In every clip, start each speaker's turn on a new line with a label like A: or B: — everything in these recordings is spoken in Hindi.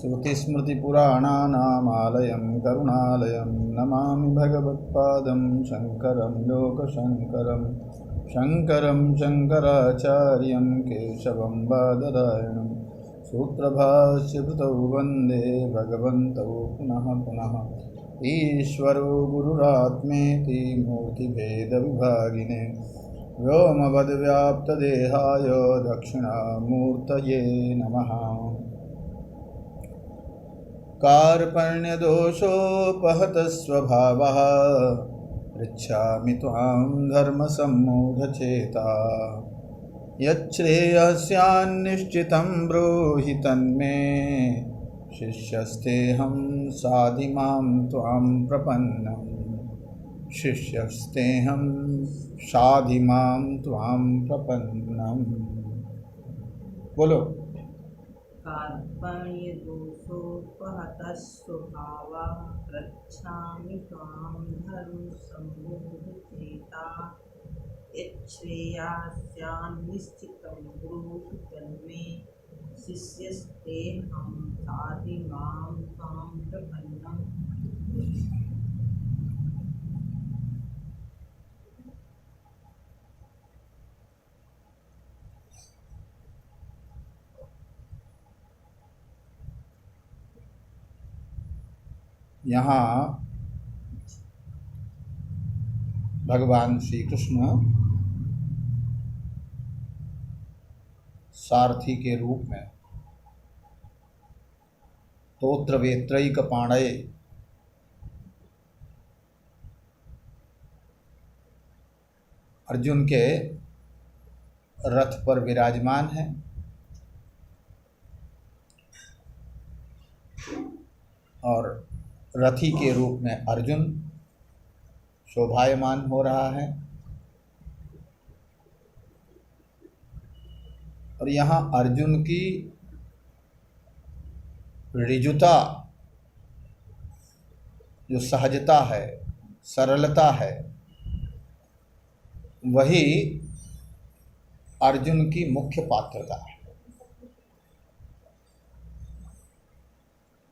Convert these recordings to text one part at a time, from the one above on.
A: श्रुतिस्मृतिपुराणानामालयं करुणालयं नमामि भगवत्पादं शङ्करं लोकशङ्करं शङ्करं शङ्कराचार्यं केशवं बादरायणं सूत्रभाष्यकृतौ वन्दे भगवन्तौ पुनः पुनः। ईश्वरो गुरुरात्मेति मूर्तिभेदविभागिने व्योमवद्व्याप्तदेहाय दक्षिणामूर्तये नमः। कार्पण्यदोषोपहतस्वभावः पृच्छामि त्वां धर्मसम्मूढचेता यच्छ्रेयस्यान्निश्चितं ब्रूहि तन्मे शिष्यस्तेऽहं साधिमां त्वां प्रपन्नम् शिष्यस्तेऽहं साधिमां त्वां प्रपन्नम्। बोलो।
B: कार्पण्यदोषोपहतः स्वभावः पृच्छामि त्वां धर्मसम्मूढचेता यच्छ्रेयस्यान्निश्चितं ब्रूहि तन्मे शिष्यस्तेऽहं साधिमां त्वां प्रपन्नम्।
A: यहाँ भगवान श्री कृष्ण सारथी के रूप में तोत्र वेत्रैक पाणय अर्जुन के रथ पर विराजमान है और रथी के रूप में अर्जुन शोभायमान हो रहा है। और यहाँ अर्जुन की ऋजुता, जो सहजता है, सरलता है, वही अर्जुन की मुख्य पात्रता है।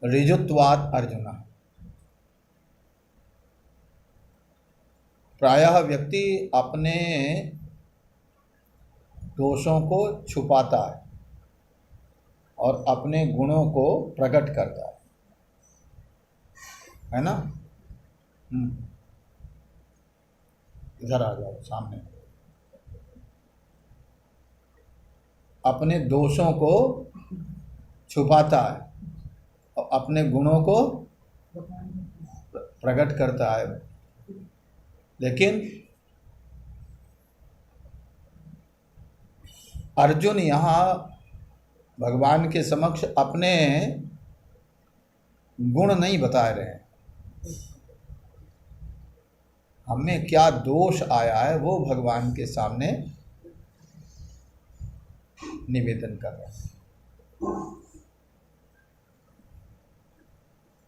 A: ऋजुत्वात् अर्जुन। प्रायः व्यक्ति अपने दोषों को छुपाता है और अपने गुणों को प्रकट करता है ना। इधर आ जाओ सामने। अपने दोषों को छुपाता है और अपने गुणों को प्रकट करता है। लेकिन अर्जुन यहाँ भगवान के समक्ष अपने गुण नहीं बता रहे हैं। हमें क्या दोष आया है वो भगवान के सामने निवेदन कर रहे हैं।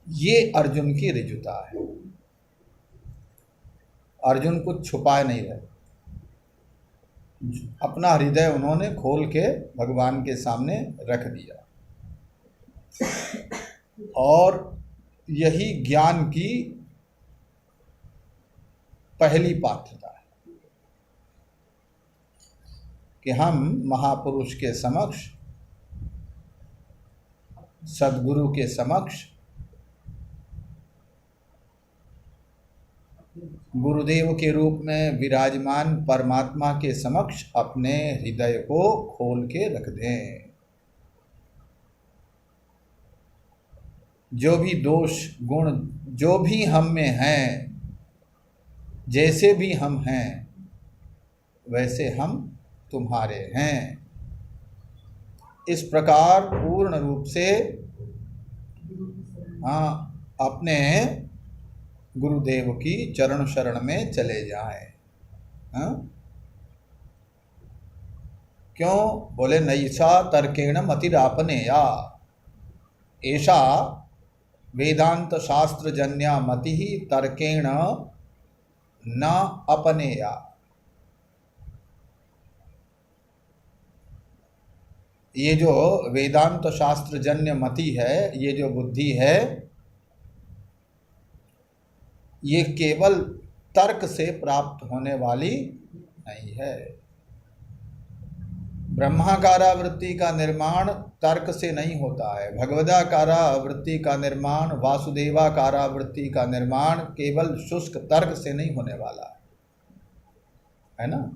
A: ये अर्जुन की ऋजुता है। अर्जुन कुछ छुपाए नहीं रहे, अपना हृदय उन्होंने खोल के भगवान के सामने रख दिया। और यही ज्ञान की पहली पात्रता है कि हम महापुरुष के समक्ष, सद्गुरु के समक्ष, गुरुदेव के रूप में विराजमान परमात्मा के समक्ष अपने हृदय को खोल के रख दें। जो भी दोष गुण जो भी हम में हैं, जैसे भी हम हैं वैसे हम तुम्हारे हैं, इस प्रकार पूर्ण रूप से अपने गुरुदेव की चरण शरण में चले जाएं। क्यों बोले? नैषा तर्केण मतिरापनेया ऐसा वेदांत शास्त्र जन्या मति तर्केण न अपनेया। ये जो वेदांत शास्त्र जन्य मति है, ये जो बुद्धि है, ये केवल तर्क से प्राप्त होने वाली नहीं है। ब्रह्माकारावृत्ति का निर्माण तर्क से नहीं होता है। भगवदाकारावृत्ति का निर्माण, वासुदेवाकारावृत्ति का निर्माण केवल शुष्क तर्क से नहीं होने वाला है ना।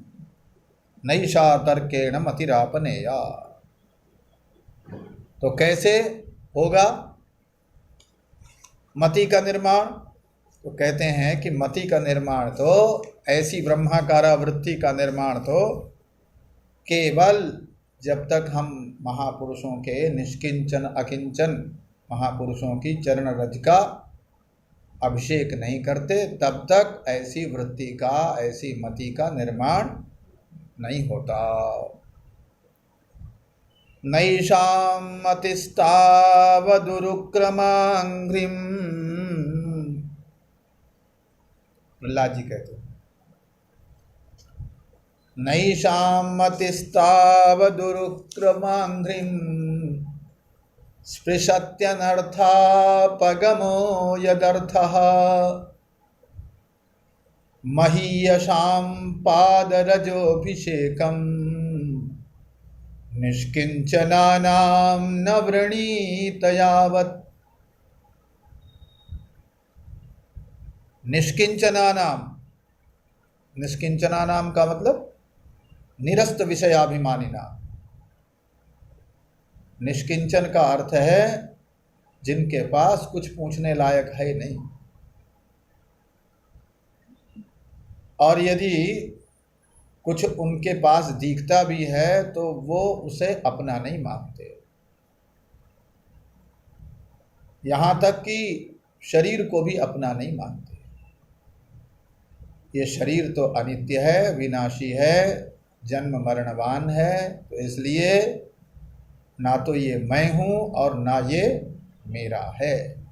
A: नैषा तर्केण मतिरापनेया। तो कैसे होगा मति का निर्माण? तो कहते हैं कि मति का निर्माण तो, ऐसी ब्रह्माकारावृत्ति का निर्माण तो केवल जब तक हम महापुरुषों के निष्किंचन अकिंचन महापुरुषों की चरण रज का अभिषेक नहीं करते, तब तक ऐसी वृत्ति का, ऐसी मति का निर्माण नहीं होता। नैषां मतिस्तावदुरुक्रमाङ्घ्रिं, प्रहलाद जी कहते हैं, नैषां मतिस्तावदुरुक्रमाङ्घ्रिं स्पृशत्यनर्थापगमो यदर्थः महीयसां पादरजोऽभिषेकं निष्किंचनानां न वृणीत यावत्। निष्किंचनानां, निष्किंचनानां का मतलब निरस्त विषयाभिमानिना। निष्किंचन का अर्थ है जिनके पास कुछ पूछने लायक है नहीं, और यदि कुछ उनके पास दिखता भी है तो वो उसे अपना नहीं मानते। यहाँ तक कि शरीर को भी अपना नहीं मानते। ये शरीर तो अनित्य है, विनाशी है, जन्म मरणवान है, तो इसलिए ना तो ये मैं हूँ और ना ये मेरा है।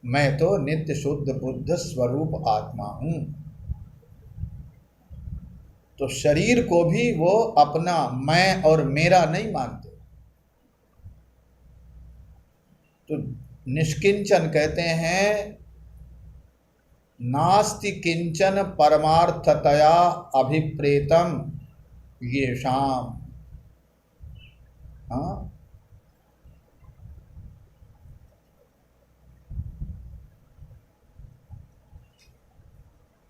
A: मैं तो नित्य शुद्ध बुद्ध स्वरूप आत्मा हूँ। तो शरीर को भी वो अपना मैं और मेरा नहीं मानते। तो निष्किंचन कहते हैं नास्ति किंचन परमार्थतया अभिप्रेतम येषाम्। हाँ,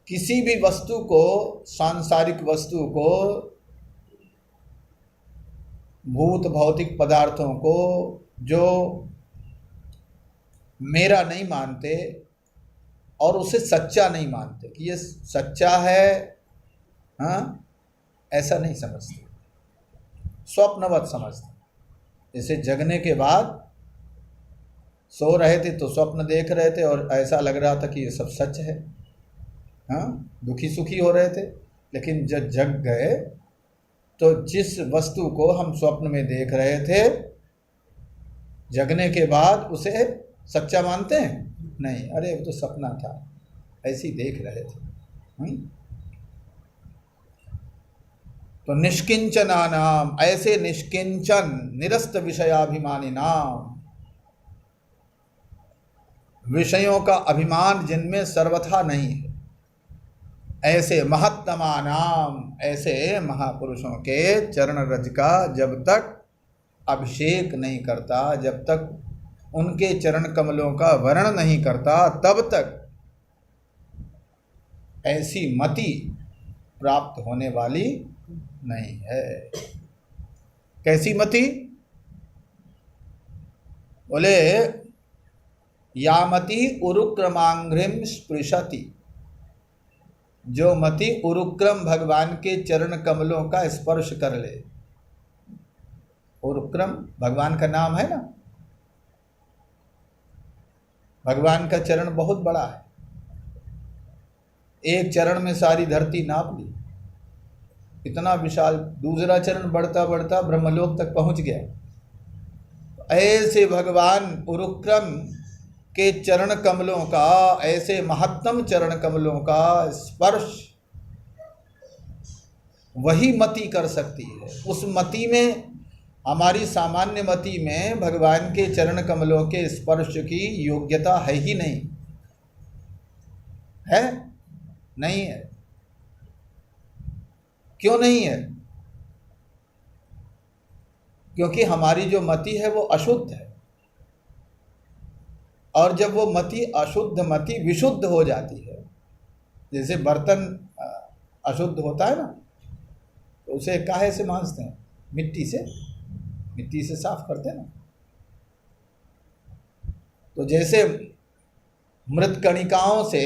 A: किसी भी वस्तु को, सांसारिक वस्तु को, भूत भौतिक पदार्थों को जो मेरा नहीं मानते और उसे सच्चा नहीं मानते कि ये सच्चा है, हाँ, ऐसा नहीं समझते, स्वप्नवत समझते। जैसे जगने के बाद सो रहे थे तो स्वप्न देख रहे थे और ऐसा लग रहा था कि ये सब सच है, हाँ, दुखी सुखी हो रहे थे। लेकिन जब जग गए तो जिस वस्तु को हम स्वप्न में देख रहे थे, जगने के बाद उसे सच्चा मानते हैं? नहीं, अरे वो तो सपना था, ऐसी देख रहे थे। तो निष्किंचना नाम, ऐसे निष्किंचन निरस्त विषयाभिमानी नाम, विषयों का अभिमान जिनमें सर्वथा नहीं है, ऐसे महत्तमा नाम, ऐसे महापुरुषों के चरण रज का जब तक अभिषेक नहीं करता, जब तक उनके चरण कमलों का वर्ण नहीं करता, तब तक ऐसी मति प्राप्त होने वाली नहीं है। कैसी मति? बोले या मति उरुक्रमांघ्रिम स्पृशति, जो मति उरुक्रम भगवान के चरण कमलों का स्पर्श कर ले। उरुक्रम भगवान का नाम है ना। भगवान का चरण बहुत बड़ा है, एक चरण में सारी धरती नाप ली, इतना विशाल। दूसरा चरण बढ़ता बढ़ता ब्रह्मलोक तक पहुंच गया। ऐसे भगवान उरुक्रम के चरण कमलों का, ऐसे महत्तम चरण कमलों का स्पर्श वही मति कर सकती है। उस मति में, हमारी सामान्य मति में भगवान के चरण कमलों के स्पर्श की योग्यता है ही नहीं, है नहीं है। क्यों नहीं है? क्योंकि हमारी जो मति है वो अशुद्ध है, और जब वो मति अशुद्ध मति विशुद्ध हो जाती है, जैसे बर्तन अशुद्ध होता है ना, तो उसे काहे से मांजते हैं? मिट्टी से साफ करते हैं ना। तो जैसे मृत कणिकाओं से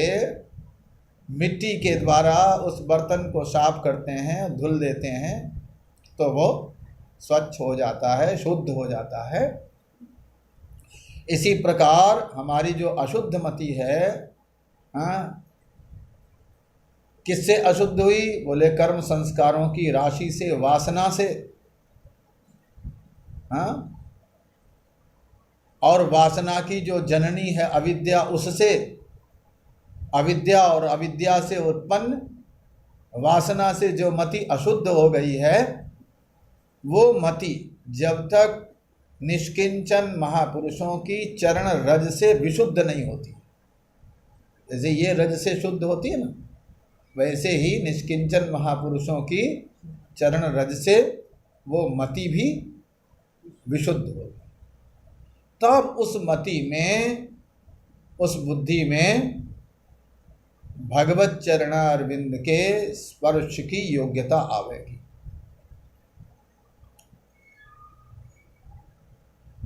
A: मिट्टी के द्वारा उस बर्तन को साफ करते हैं, धुल देते हैं, तो वो स्वच्छ हो जाता है, शुद्ध हो जाता है। इसी प्रकार हमारी जो अशुद्ध मति है, किससे अशुद्ध हुई? बोले कर्म संस्कारों की राशि से, वासना से। और वासना की जो जननी है अविद्या, उससे, अविद्या और अविद्या से उत्पन्न वासना से जो मति अशुद्ध हो गई है, वो मति जब तक निष्किंचन महापुरुषों की चरण रज से विशुद्ध नहीं होती, जैसे ये रज से शुद्ध होती है ना, वैसे ही निष्किंचन महापुरुषों की चरण रज से वो मति भी विशुद्ध होगी। तब उस मति में, उस बुद्धि में भगवत चरणारविंद के स्पर्श की योग्यता आवेगी।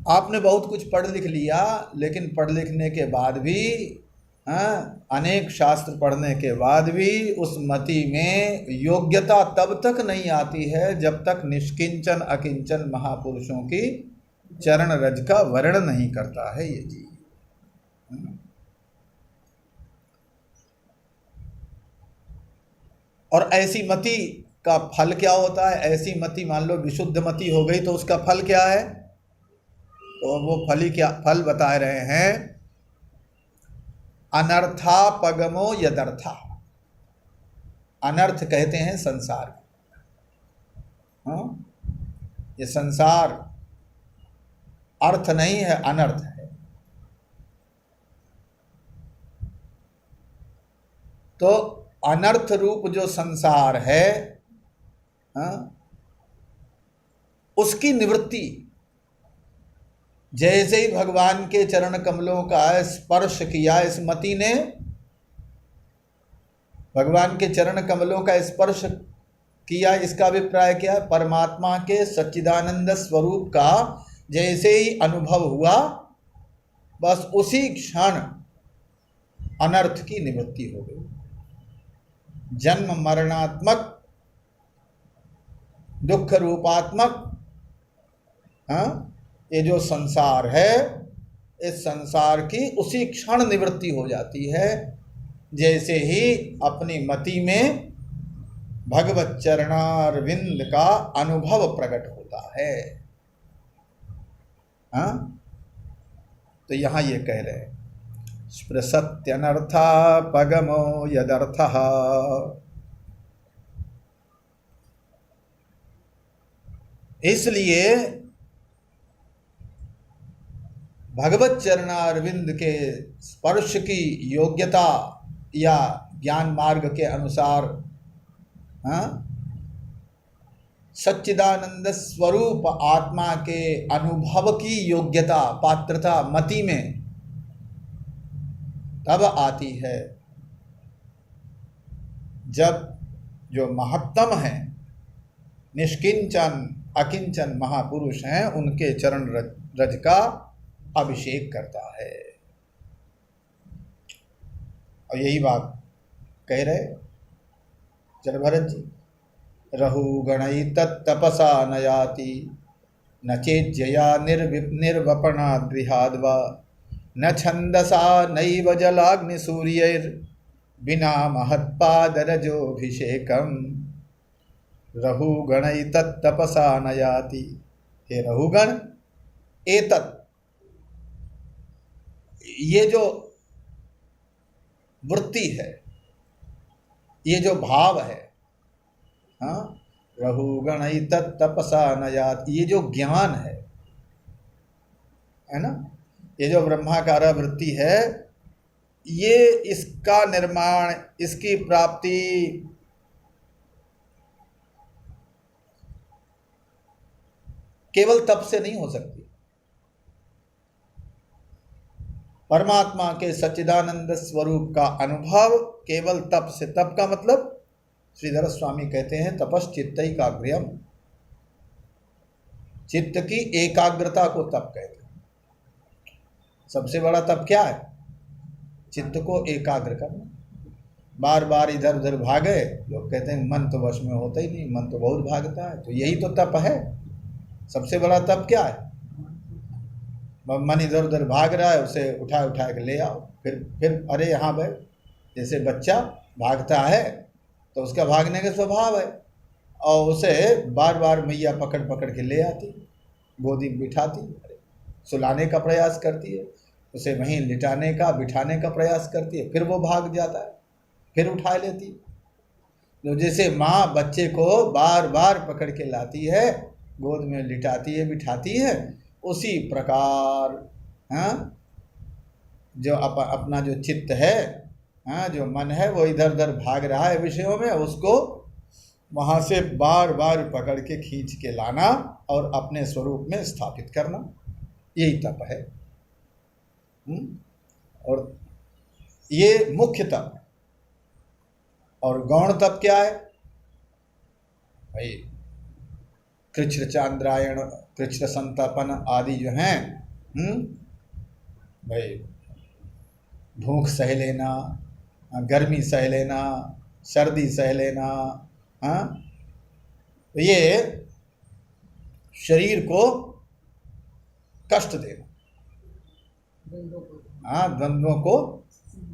A: आपने बहुत कुछ पढ़ लिख लिया, लेकिन पढ़ लिखने के बाद भी, अनेक शास्त्र पढ़ने के बाद भी उस मति में योग्यता तब तक नहीं आती है जब तक निष्किंचन अकिंचन महापुरुषों की चरण रज का वर्ण नहीं करता है ये जी। और ऐसी मति का फल क्या होता है? ऐसी मति मान लो विशुद्ध मति हो गई तो उसका फल क्या है? तो वो फल बता रहे हैं, अनर्थापगमो यदर्था। अनर्थ कहते हैं संसार। ये संसार अर्थ नहीं है, अनर्थ है। तो अनर्थ रूप जो संसार है, उसकी निवृत्ति जैसे ही भगवान के चरण कमलों का स्पर्श किया इस मति ने, भगवान के चरण कमलों का स्पर्श किया, इसका अभिप्राय क्या है? परमात्मा के सच्चिदानंद स्वरूप का जैसे ही अनुभव हुआ, बस उसी क्षण अनर्थ की निवृत्ति हो गई। जन्म मरणात्मक दुख रूपात्मक ये जो संसार है, इस संसार की उसी क्षण निवृत्ति हो जाती है जैसे ही अपनी मति में भगवत चरणारविंद का अनुभव प्रकट होता है। तो यहाँ ये कह रहे हैं, स्पृशत्यनर्था पगमो यदर्थः। इसलिए भगवत चरणारविंद के स्पर्श की योग्यता या ज्ञान मार्ग के अनुसार सच्चिदानंद स्वरूप आत्मा के अनुभव की योग्यता, पात्रता मति में तब आती है जब जो महत्तम है, निष्किंचन अकिंचन महापुरुष हैं, उनके चरण रज का अभिषेक करता है। और यही बात कह रहे जलभरत जी, रहु गणई तत्तपसा न याति, न चेज्जया निर्वपना गृहाद्वा, न छंदसा नैव जलाग्नि सूर्यैर बिना महत्पादरजोभिषेकम, रहु गणई तत्तपसा न याति। हे रहुगण, एतत्, ये जो वृत्ति है, ये जो भाव है, रहुगणै तत्तपसा न याति। ये जो ज्ञान है ना, ये जो ब्रह्माकार वृत्ति है, ये इसका निर्माण, इसकी प्राप्ति केवल तप से नहीं हो सकती। परमात्मा के सच्चिदानंद स्वरूप का अनुभव केवल तप से। तप का मतलब श्रीधर स्वामी कहते हैं तपश्चित्तैकाग्र्यम्, चित्त की एकाग्रता को तप कहते हैं। सबसे बड़ा तप क्या है? चित्त को एकाग्र करना। बार बार इधर उधर भागे, लोग कहते हैं मन तो वश में होता ही नहीं, मन तो बहुत भागता है, तो यही तो तप है। सबसे बड़ा तप क्या है? मन इधर उधर भाग रहा है, उसे उठा उठा के ले आओ, फिर अरे यहाँ बैठ। जैसे बच्चा भागता है तो उसका भागने का स्वभाव है, और उसे बार बार मैया पकड़ पकड़ के ले आती, गोदी में बिठाती, सुलाने का प्रयास करती है, उसे वहीं लिटाने का बिठाने का प्रयास करती है, फिर वो भाग जाता है, फिर उठा लेती। तो जैसे माँ बच्चे को बार बार पकड़ के लाती है, गोद में लिटाती है, बिठाती है, उसी प्रकार हाँ, जो अपना जो चित्त है, हाँ, जो मन है, वो इधर उधर भाग रहा है विषयों में, उसको वहाँ से बार बार पकड़ के खींच के लाना और अपने स्वरूप में स्थापित करना, यही तप है। और ये मुख्य तप है। और गौण तप क्या है भाई? कृच्छ्र चांद्रायण, कृच्छ्र संतापन आदि जो हैं, भाई भूख सह लेना, गर्मी सह लेना, सर्दी सह लेना, हाँ, तो ये शरीर को कष्ट देना, हाँ, द्वंद्वों को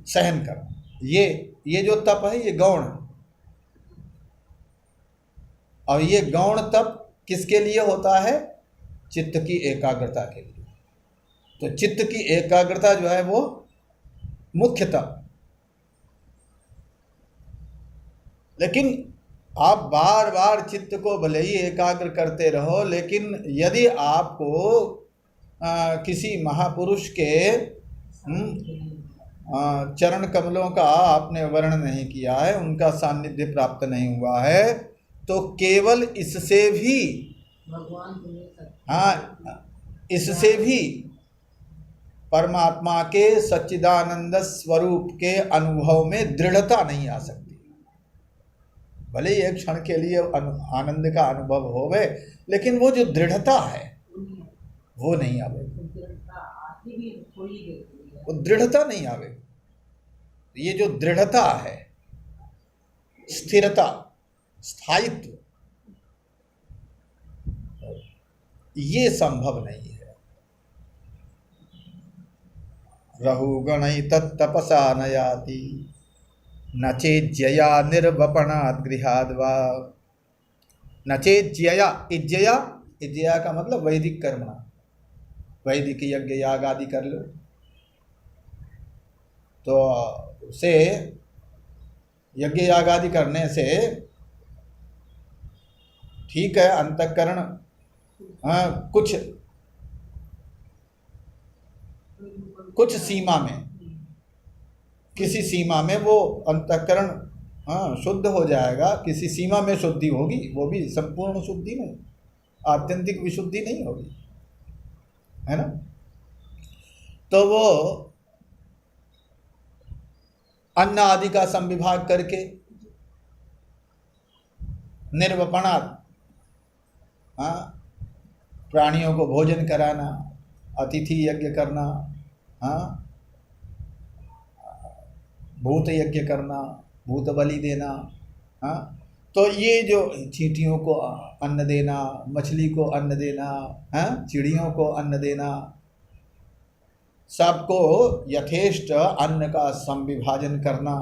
A: सहन करना, ये जो तप है, ये गौण है। और ये गौण तप किसके लिए होता है? चित्त की एकाग्रता के लिए। तो चित्त की एकाग्रता जो है वो मुख्य तप। लेकिन आप बार बार चित्त को भले ही एकाग्र करते रहो, लेकिन यदि आपको किसी महापुरुष के चरण कमलों का आपने वर्णन नहीं किया है, उनका सानिध्य प्राप्त नहीं हुआ है, तो केवल इससे भी, हाँ, इससे भी परमात्मा के सच्चिदानंद स्वरूप के अनुभव में दृढ़ता नहीं आ सकती। भले ही एक क्षण के लिए आनंद का अनुभव होवे, लेकिन वो जो दृढ़ता है वो नहीं आवे, वो दृढ़ता नहीं आवे। ये जो दृढ़ता है, स्थिरता, स्थायित्व, ये संभव नहीं है। रहुगणै तत्तपसा न याति, न चेज्यया निर्वपणात् गृहाद् वा। न चेज्यया, इज्जया का मतलब वैदिक कर्मणा, वैदिक यज्ञ याग आदि कर लो तो उसे, यज्ञ याग आदि करने से ठीक है, अंतःकरण कुछ सीमा में, किसी सीमा में वो अंतःकरण शुद्ध हो जाएगा, किसी सीमा में शुद्धि होगी, वो भी संपूर्ण शुद्धि नहीं, आत्यंतिक विशुद्धि नहीं होगी, है ना। तो वो अन्न आदि का संविभाग करके निर्वपणात्, प्राणियों को भोजन कराना, अतिथि यज्ञ करना, भूत यज्ञ करना, भूत बलि देना, तो ये जो चींटियों को अन्न देना, मछली को अन्न देना, चिड़ियों को अन्न देना, सबको यथेष्ट अन्न का संविभाजन करना,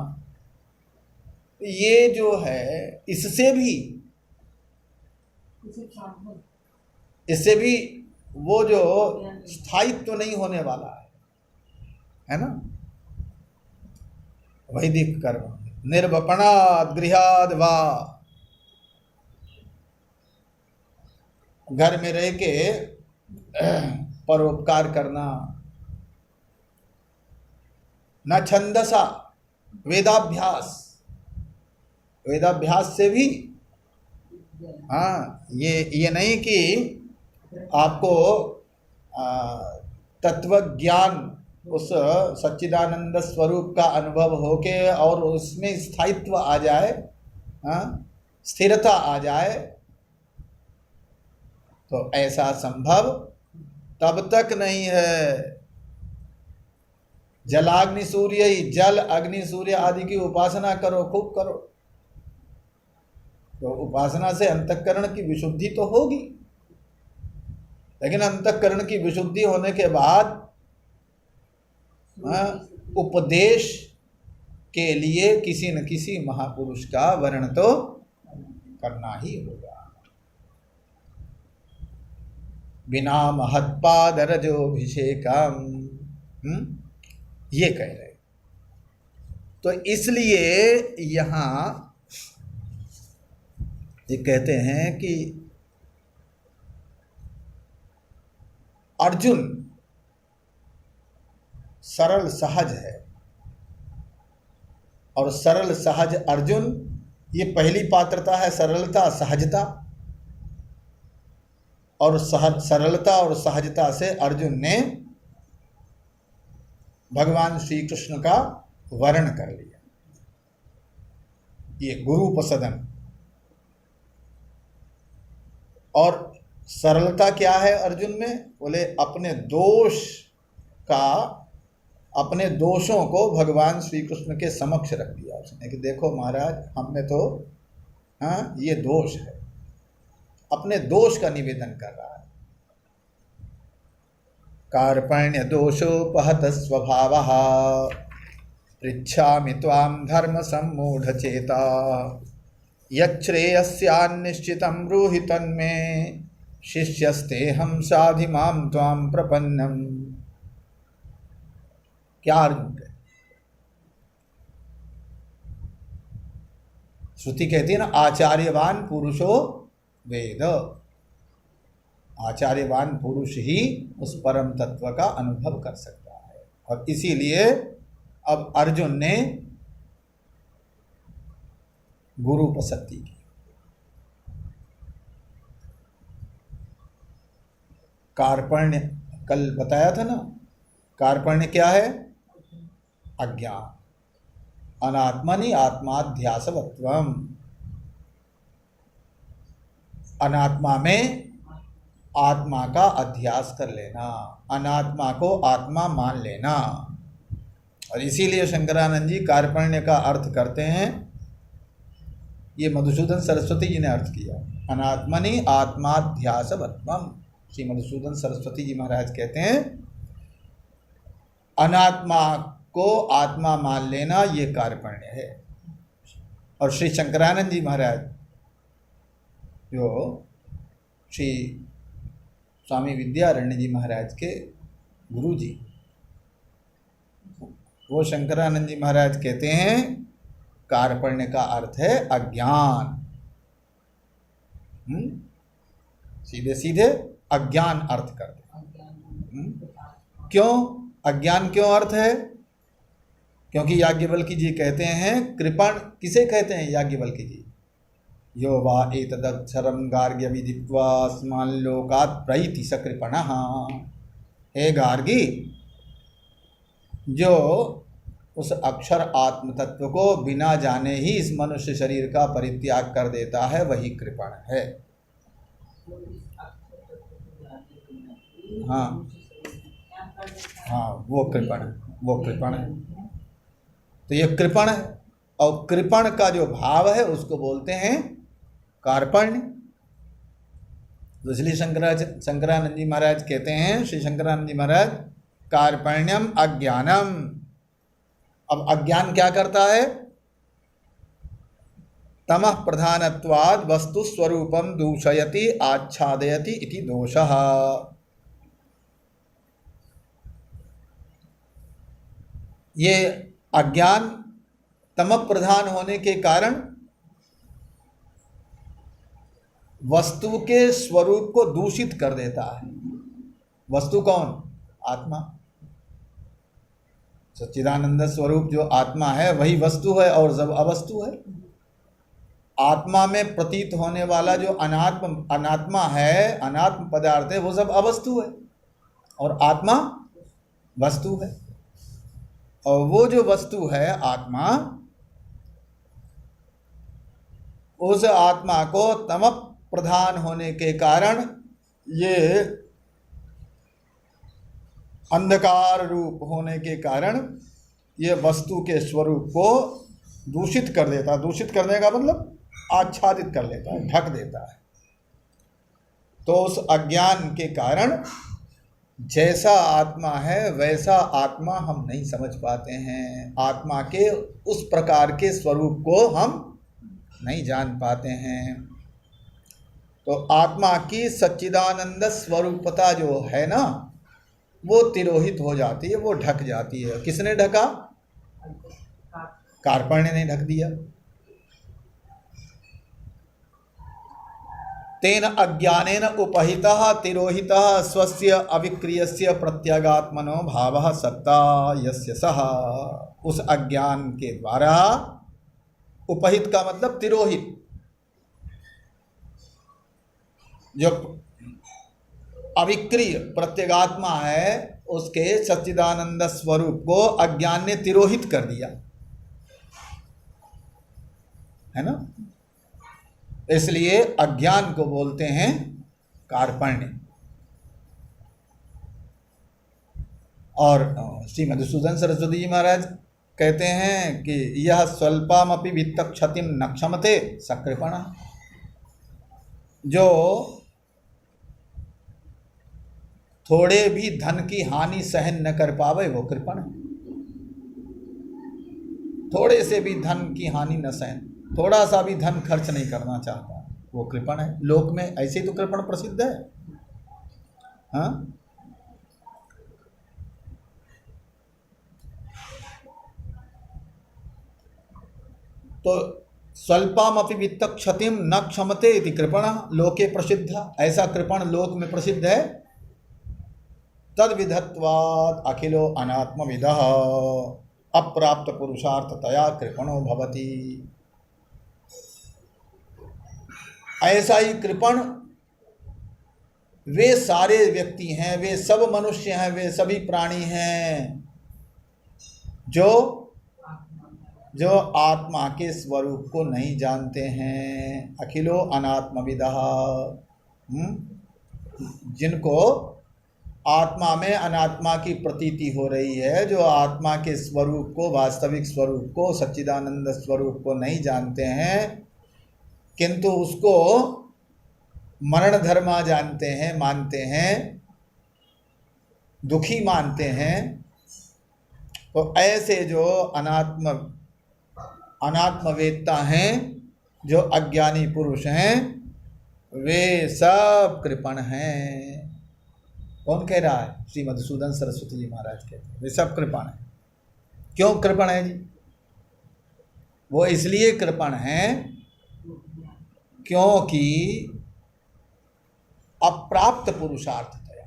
A: ये जो है इससे भी वो जो स्थायित्व तो नहीं होने वाला है ना। वैदिक कर्म निर्वपणात् गृहाद् वा, घर में रह के परोपकार करना, न छंदसा, वेदाभ्यास, वेदाभ्यास से भी, हाँ, ये नहीं कि आपको तत्व ज्ञान उस सच्चिदानंद स्वरूप का अनुभव होके और उसमें स्थायित्व आ जाए, हाँ, स्थिरता आ जाए, तो ऐसा संभव तब तक नहीं है। जलाग्नि सूर्य ही, जल अग्नि सूर्य आदि की उपासना करो, खूब करो, तो उपासना से अंतःकरण की विशुद्धि तो होगी, लेकिन अंतःकरण की विशुद्धि होने के बाद उपदेश के लिए किसी न किसी महापुरुष का वर्ण तो करना ही होगा। बिना महत्पादरजोभिषेकम, ये कह रहे। तो इसलिए यहाँ ये कहते हैं कि अर्जुन सरल सहज है, और सरल सहज अर्जुन, ये पहली पात्रता है, सरलता सहजता, और सरलता और सहजता से अर्जुन ने भगवान श्री कृष्ण का वर्ण कर लिया। ये गुरुपसदन। और सरलता क्या है अर्जुन में? बोले अपने दोषों को भगवान श्री कृष्ण के समक्ष रख दिया उसने कि देखो महाराज, हम में तो ये दोष है, अपने दोष का निवेदन कर रहा है। कार्पण्य दोषोपहत स्वभावः पृच्छामि त्वां धर्म सम्मूढ़ चेता यच्छ्रेयस्यान्निश्चितं ब्रूहि तन्मे शिष्यस्तेऽहं साधि मां त्वां प्रपन्नम्। क्या अर्जुन कहते? श्रुति कहती है ना, आचार्यवान पुरुषो वेद। आचार्यवान पुरुष ही उस परम तत्व का अनुभव कर सकता है। और इसीलिए अब अर्जुन ने गुरुपसक्ति की। कार्पण्य कल बताया था ना, कार्पण्य क्या है? अज्ञान। अनात्मनि आत्माध्यासवत्वम, अनात्मा में आत्मा का अध्यास कर लेना, अनात्मा को आत्मा मान लेना। और इसीलिए शंकरानंद जी कार्पण्य का अर्थ करते हैं, ये मधुसूदन सरस्वती जी ने अर्थ किया, अनात्मनि आत्माध्यासवत्वम। श्री मधुसूदन सरस्वती जी महाराज कहते हैं अनात्मा को आत्मा मान लेना ये कार्पण्य है। और श्री शंकरानंद जी महाराज जो श्री स्वामी विद्यारण्य जी महाराज के गुरु जी, वो शंकरानंद जी महाराज कहते हैं कार्पण्य का अर्थ है अज्ञान। सीधे सीधे अज्ञान अर्थ करते। क्यों अज्ञान क्यों अर्थ है? क्योंकि याज्ञवल्क्य जी कहते हैं, कृपण किसे कहते हैं याज्ञवल्क्य जी? यो वा एतदक्षरं गार्ग्य विदित्वा अस्मान् लोकात् प्रैति स कृपणः। हे गार्गी, जो उस अक्षर आत्म तत्व को बिना जाने ही इस मनुष्य शरीर का परित्याग कर देता है, वही कृपण है। हाँ हाँ, वो कृपण है। तो ये कृपण है, और कृपण का जो भाव है उसको बोलते हैं कार्पण्य। तो इसलिए शंकरानंद जी महाराज कहते हैं, श्री शंकरानंद जी महाराज, कार्पण्यम अज्ञानम। अब अज्ञान क्या करता है? तमः प्रधानत्वाद वस्तु स्वरूपम दूषयति आच्छादयति इति दोषः। ये अज्ञान तम प्रधान होने के कारण वस्तु के स्वरूप को दूषित कर देता है। वस्तु कौन? आत्मा। सच्चिदानंद स्वरूप जो आत्मा है वही वस्तु है और जब अवस्तु है। आत्मा में प्रतीत होने वाला जो अनात्मा है, अनात्म पदार्थ है, वो सब अवस्तु है और आत्मा वस्तु है। और वो जो वस्तु है आत्मा, उस आत्मा को तम प्रधान होने के कारण ये अंधकार रूप होने के कारण ये वस्तु के स्वरूप को दूषित कर देता है। दूषित करने का मतलब आच्छादित कर लेता है, ढक देता है। तो उस अज्ञान के कारण जैसा आत्मा है वैसा आत्मा हम नहीं समझ पाते हैं। आत्मा के उस प्रकार के स्वरूप को हम नहीं जान पाते हैं। तो आत्मा की सच्चिदानंद स्वरूपता जो है ना, वो तिरोहित हो जाती है, वो ढक जाती है। किसने ढका? कार्पण्य ने ढक दिया। तेन अज्ञानेन उपहितः तिरोहितः स्वस्य अविक्रियस्य प्रत्यगात्मनो भावः सत्ता यस्य सः। उस अज्ञान के द्वारा, उपहित का मतलब तिरोहित, जो अविक्रिय प्रत्यगात्मा है उसके सच्चिदानंद स्वरूप को अज्ञान ने तिरोहित कर दिया है ना। इसलिए अज्ञान को बोलते हैं कार्पण्य। और श्री मधुसूदन सरस्वती जी महाराज कहते हैं कि यह स्वल्पमपि वित्त क्षतिम न क्षमते सकृपण। जो थोड़े भी धन की हानि सहन न कर पावे वो कृपण है। थोड़े से भी धन की हानि न सहन, थोड़ा सा भी धन खर्च नहीं करना चाहता, वो कृपण है। लोक में ऐसे ही तो कृपण प्रसिद्ध है। हाँ, तो स्वल्पमपि वित्त क्षतिम न क्षमते इति कृपण लोके प्रसिद्ध। ऐसा कृपण लोक में प्रसिद्ध है। तद विधत्वात् अखिलो अनात्मविदः अप्राप्त पुरुषार्थतया कृपणो भवति। ऐसा ही कृपण वे सारे व्यक्ति हैं, वे सब मनुष्य हैं, वे सभी प्राणी हैं जो आत्मा के स्वरूप को नहीं जानते हैं। अखिलो अनात्मविदः, जिनको आत्मा में अनात्मा की प्रतीति हो रही है, जो आत्मा के स्वरूप को, वास्तविक स्वरूप को, सच्चिदानंद स्वरूप को नहीं जानते हैं, किंतु उसको मरण धर्मा जानते हैं, मानते हैं, दुखी मानते हैं। तो ऐसे जो अनात्मवेत्ता हैं, जो अज्ञानी पुरुष हैं, वे सब कृपण हैं। कौन कह रहा है? श्री मधुसूदन सरस्वती जी महाराज कहते हैं वे सब कृपण हैं। क्यों कृपण है जी? वो इसलिए कृपण हैं क्योंकि अप्राप्त पुरुषार्थतया,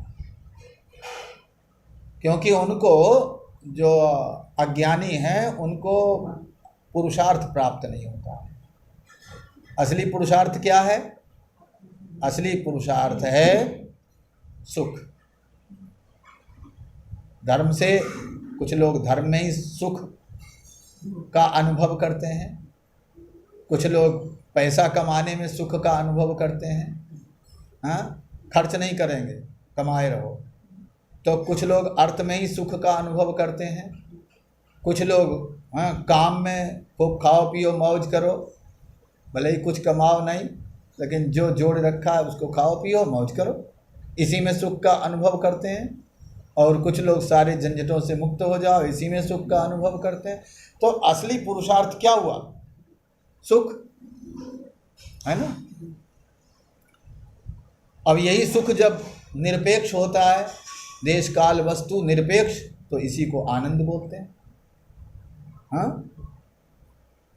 A: क्योंकि उनको, जो अज्ञानी हैं, उनको पुरुषार्थ प्राप्त नहीं होता। असली पुरुषार्थ क्या है? असली पुरुषार्थ है सुख। धर्म से कुछ लोग धर्म में ही सुख का अनुभव करते हैं, कुछ लोग पैसा कमाने में सुख का अनुभव करते हैं। हाँ, खर्च नहीं करेंगे, कमाए रहो। तो कुछ लोग अर्थ में ही सुख का अनुभव करते हैं, कुछ लोग काम में खूब खाओ पियो मौज करो, भले ही कुछ कमाओ नहीं, लेकिन जो जोड़ रखा है उसको खाओ पियो मौज करो, इसी में सुख का अनुभव करते हैं। और कुछ लोग सारे झंझटों से मुक्त हो जाओ, इसी में सुख का अनुभव करते हैं। तो असली पुरुषार्थ क्या हुआ? सुख, है ना। अब यही सुख जब निरपेक्ष होता है, देश काल वस्तु निरपेक्ष, तो इसी को आनंद बोलते हैं। हाँ,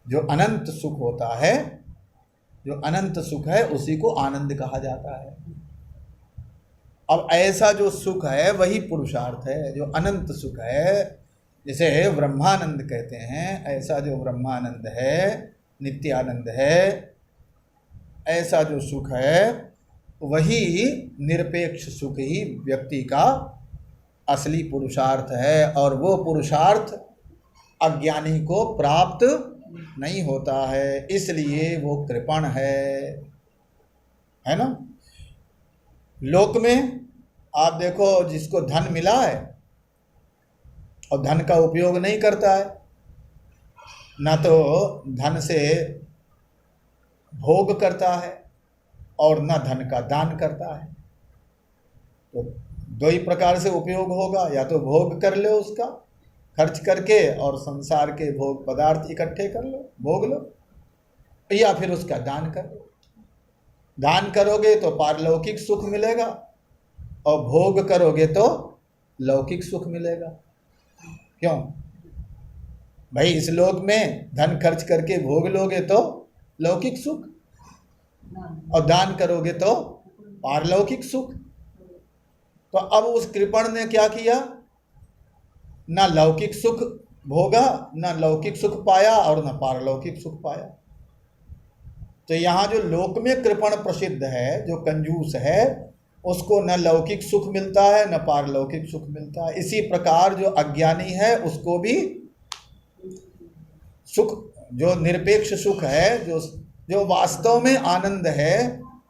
A: जो अनंत सुख होता है, जो अनंत सुख है उसी को आनंद कहा जाता है। अब ऐसा जो सुख है वही पुरुषार्थ है, जो अनंत सुख है, जिसे ब्रह्मानंद कहते हैं। ऐसा जो ब्रह्मानंद है, नित्यानंद है, ऐसा जो सुख है वही निरपेक्ष सुख ही व्यक्ति का असली पुरुषार्थ है। और वो पुरुषार्थ अज्ञानी को प्राप्त नहीं होता है, इसलिए वो कृपण है ना। लोक में आप देखो, जिसको धन मिला है और धन का उपयोग नहीं करता है, ना तो धन से भोग करता है और न धन का दान करता है, तो दो ही प्रकार से उपयोग होगा। या तो भोग कर लो उसका खर्च करके और संसार के भोग पदार्थ इकट्ठे कर लो, भोग लो, या फिर उसका दान कर लो। दान करोगे तो पारलौकिक सुख मिलेगा और भोग करोगे तो लौकिक सुख मिलेगा। क्यों भाई, इस लोक में धन खर्च करके भोग लोगे तो लौकिक सुख, और दान करोगे तो पारलौकिक सुख। तो अब उस कृपण ने क्या किया, ना लौकिक सुख भोगा, ना लौकिक सुख पाया और ना पारलौकिक सुख पाया। तो यहाँ जो लोक में कृपण प्रसिद्ध है, जो कंजूस है, उसको न लौकिक सुख मिलता है न पारलौकिक सुख मिलता है। इसी प्रकार जो अज्ञानी है उसको भी सुख, जो निरपेक्ष सुख है, जो वास्तव में आनंद है,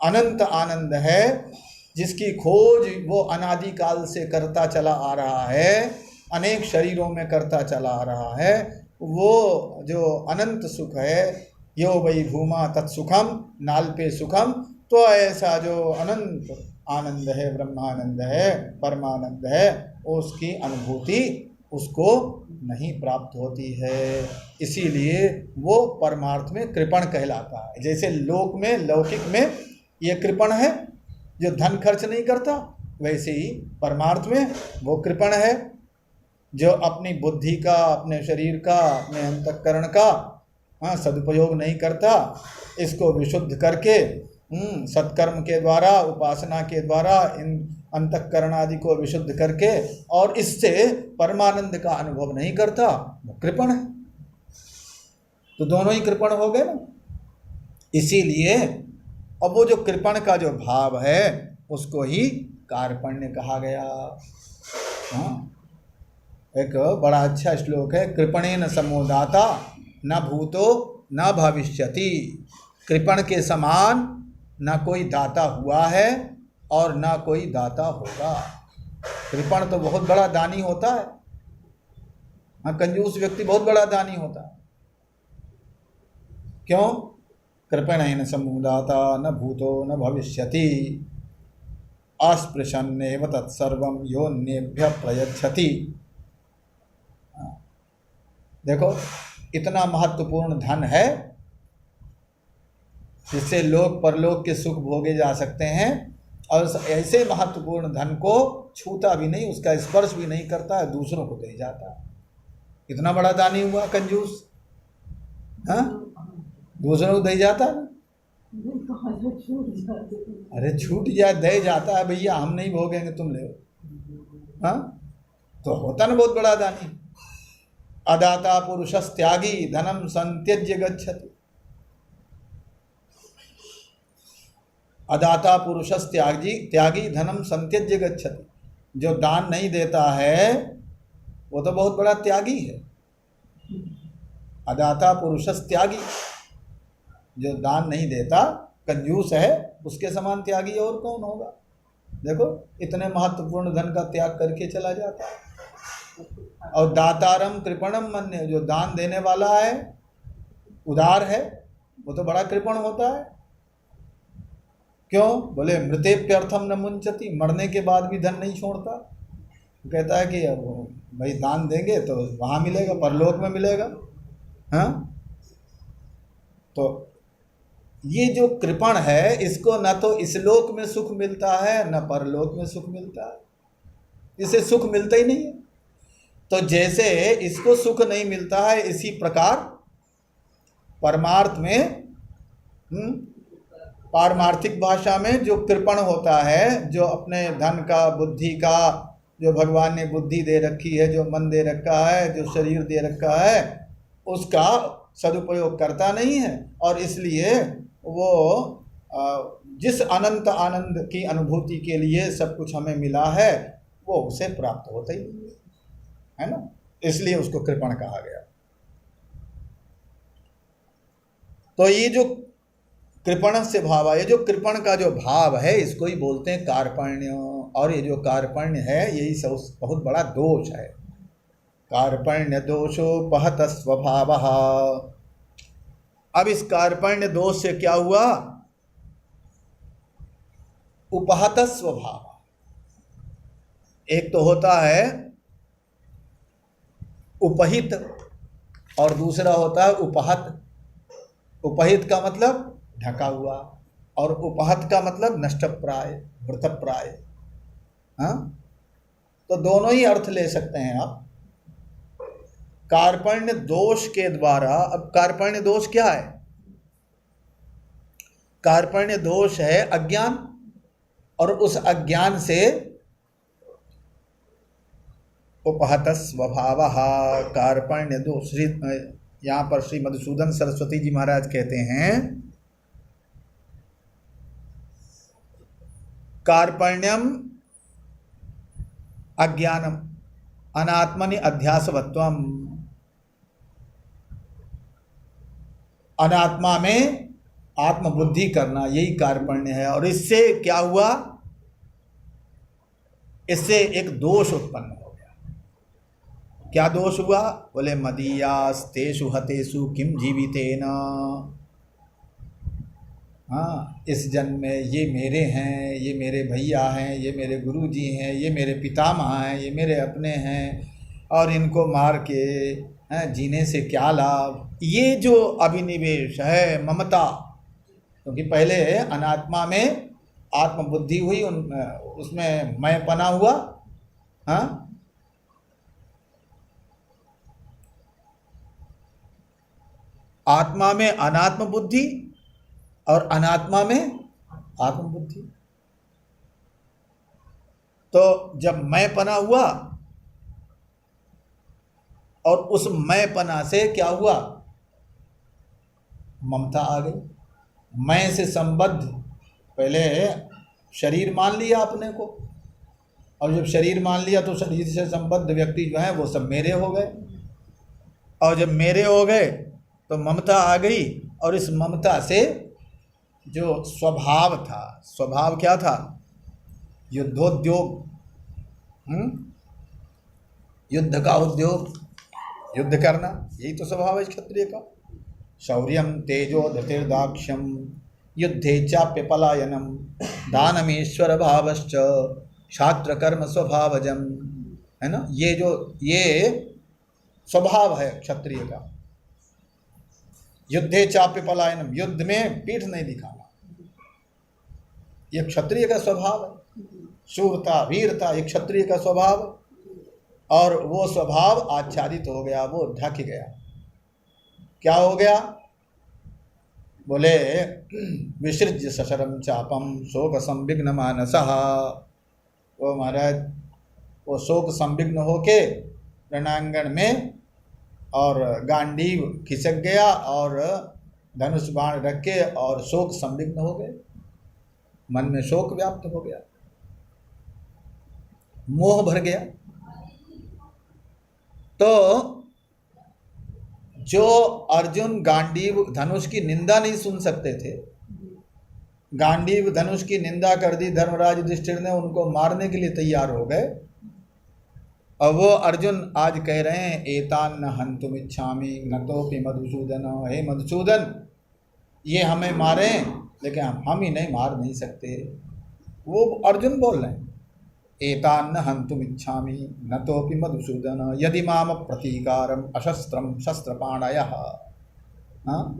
A: अनंत आनंद है, जिसकी खोज वो अनादिकाल से करता चला आ रहा है, अनेक शरीरों में करता चला आ रहा है, वो जो अनंत सुख है, यो वै भूमा तत्सुखम नाल्पे सुखम। तो ऐसा जो अनंत आनंद है, ब्रह्मानंद है, परमानंद है, उसकी अनुभूति उसको नहीं प्राप्त होती है। इसीलिए वो परमार्थ में कृपण कहलाता है। जैसे लोक में, लौकिक में ये कृपण है जो धन खर्च नहीं करता, वैसे ही परमार्थ में वो कृपण है जो अपनी बुद्धि का, अपने शरीर का, अपने अंतःकरण का सदुपयोग नहीं करता। इसको विशुद्ध करके सत्कर्म के द्वारा, उपासना के द्वारा इन अंतःकरण आदि को विशुद्ध करके और इससे परमानंद का अनुभव नहीं करता, वो कृपण है। तो दोनों ही कृपण हो गए ना। इसीलिए अब वो जो कृपण का जो भाव है उसको ही कार्पण्य कहा गया। एक बड़ा अच्छा श्लोक है, कृपणेन समोदाता न भूतो न भविष्यति। कृपण के समान न कोई दाता हुआ है और न कोई दाता होगा। कृपण तो बहुत बड़ा दानी होता है, हाँ, कंजूस व्यक्ति बहुत बड़ा दानी होता है। क्यों? कृपणेन समुदाता न भूतो न भविष्यति अस्पृशन्नेव तत्सर्वं योन्येभ्य प्रयच्छति। देखो, इतना महत्वपूर्ण धन है जिससे लोक परलोक के सुख भोगे जा सकते हैं, और ऐसे महत्वपूर्ण धन को छूता भी नहीं, उसका स्पर्श भी नहीं करता है, दूसरों को दे जाता है। इतना बड़ा दानी हुआ कंजूस, हाँ, दूसरों को दे जाता है। अरे छूट जा, दे जाता है, भैया हम नहीं भोगेंगे, तुम ले, हाँ, तो होता ना बहुत बड़ा दानी। अदाता पुरुषस् त्यागी धनम संत्यज्य गच्छति। अदाता पुरुषस् त्यागी धनम संत्यज्य गच्छति। जो दान नहीं देता है वो तो बहुत बड़ा त्यागी है। अदाता पुरुषस् त्यागी, जो दान नहीं देता, कंजूस है, उसके समान त्यागी और कौन होगा। देखो, इतने महत्वपूर्ण धन का त्याग करके चला जाता है। और दातारम कृपणम मन्य, जो दान देने वाला है, उदार है, वो तो बड़ा कृपण होता है। क्यों? बोले मृतेप्यर्थम न मुंचति, मरने के बाद भी धन नहीं छोड़ता। कहता है कि अब भाई दान देंगे तो वहाँ मिलेगा, परलोक में मिलेगा, हाँ। तो ये जो कृपण है, इसको न तो इस लोक में सुख मिलता है न परलोक में सुख मिलता है, इसे सुख मिलता ही नहीं है। तो जैसे इसको सुख नहीं मिलता है, इसी प्रकार परमार्थ में पारमार्थिक भाषा में जो कृपण होता है, जो अपने धन का, बुद्धि का, जो भगवान ने बुद्धि दे रखी है, जो मन दे रखा है, जो शरीर दे रखा है, उसका सदुपयोग करता नहीं है, और इसलिए वो जिस अनंत आनंद की अनुभूति के लिए सब कुछ हमें मिला है वो उसे प्राप्त होता ही नहीं है ना, इसलिए उसको कृपण कहा गया। तो ये जो कृपण से भाव, ये जो कृपण का जो भाव है इसको ही बोलते हैं कार्पण्य। और ये जो कार्पण्य है यही सब बहुत बड़ा दोष है। कार्पण्य दोषोपहत स्वभाव। अब इस कार्पण्य दोष से क्या हुआ? उपहत स्वभाव। एक तो होता है उपहित और दूसरा होता है उपहत। उपहित का मतलब ढका हुआ और उपहत का मतलब नष्टप्राय, मृतप्राय। हाँ, तो दोनों ही अर्थ ले सकते हैं आप कार्पण्य दोष के द्वारा। अब कार्पण्य दोष क्या है? कार्पण्य दोष है अज्ञान, और उस अज्ञान से उपहत स्वभाव कार्पण्य दोष। यहाँ पर श्री मधुसूदन सरस्वती जी महाराज कहते हैं कार्पण्यम अज्ञानम अनात्मनि अध्यासवत्वम। अनात्मा में आत्मबुद्धि करना, यही कार्पण्य है। और इससे क्या हुआ? इससे एक दोष उत्पन्न हो गया। क्या दोष हुआ? बोले मदीयास्तेषु हतेषु किम जीवितेन। हाँ, इस जन्म में ये मेरे हैं, ये मेरे भैया हैं, ये मेरे गुरु जी हैं, ये मेरे पितामह हैं, ये मेरे अपने हैं, और इनको मार के जीने से क्या लाभ? ये जो अभिनिवेश है, ममता, क्योंकि पहले अनात्मा में आत्मबुद्धि हुई, उसमें मैं पना हुआ। हाँ, आत्मा में अनात्म बुद्धि और अनात्मा में आत्मबुद्धि। तो जब मैं पना हुआ और उस मैं पना से क्या हुआ? ममता आ गई। मैं से संबद्ध, पहले शरीर मान लिया अपने को, और जब शरीर मान लिया तो शरीर से संबद्ध व्यक्ति जो है वो सब मेरे हो गए, और जब मेरे हो गए तो ममता आ गई। और इस ममता से जो स्वभाव था, स्वभाव क्या था? युद्धोद्योग, युद्ध का उद्योग, युद्ध करना, यही तो स्वभाव है क्षत्रिय का। शौर्यम तेजो धृतिर्दाक्ष्यम युद्धे चाप्य पलायनम दानमेश्वर भावश्च छात्र कर्म स्वभावजम। है ना, ये स्वभाव है क्षत्रिय का। युद्धे चाप्य पलायनम, युद्ध में पीठ नहीं दिखाना, ये क्षत्रिय का स्वभाव है। शूरता, वीरता, ये क्षत्रिय का स्वभाव है। और वो स्वभाव आच्छादित हो गया, वो ढक गया। क्या हो गया? बोले विसृज्य सशरम चापम शोक संविघ्न मानसः। वो महाराज वो शोक संविघ्न होके रणांगण में और गांडीव खिसक गया और धनुष बाण रख के और शोक संविघ्न हो गए। मन में शोक व्याप्त हो गया, मोह भर गया। तो जो अर्जुन गांडीव धनुष की निंदा नहीं सुन सकते थे, गांडीव धनुष की निंदा कर दी धर्मराज युधिष्ठिर ने, उनको मारने के लिए तैयार हो गए। और वो अर्जुन आज कह रहे हैं एतान न हन्तुम इच्छामि न तोपि मधुसूदन। हे मधुसूदन, ये हमें मारें लेकिन हम ही नहीं मार नहीं सकते। वो अर्जुन बोल रहे हैं एतान न हन्तुम इच्छामि न तोपि मधुसूदन यदि माम प्रतीकारम अशस्त्रम शस्त्रपाणयः। हाँ,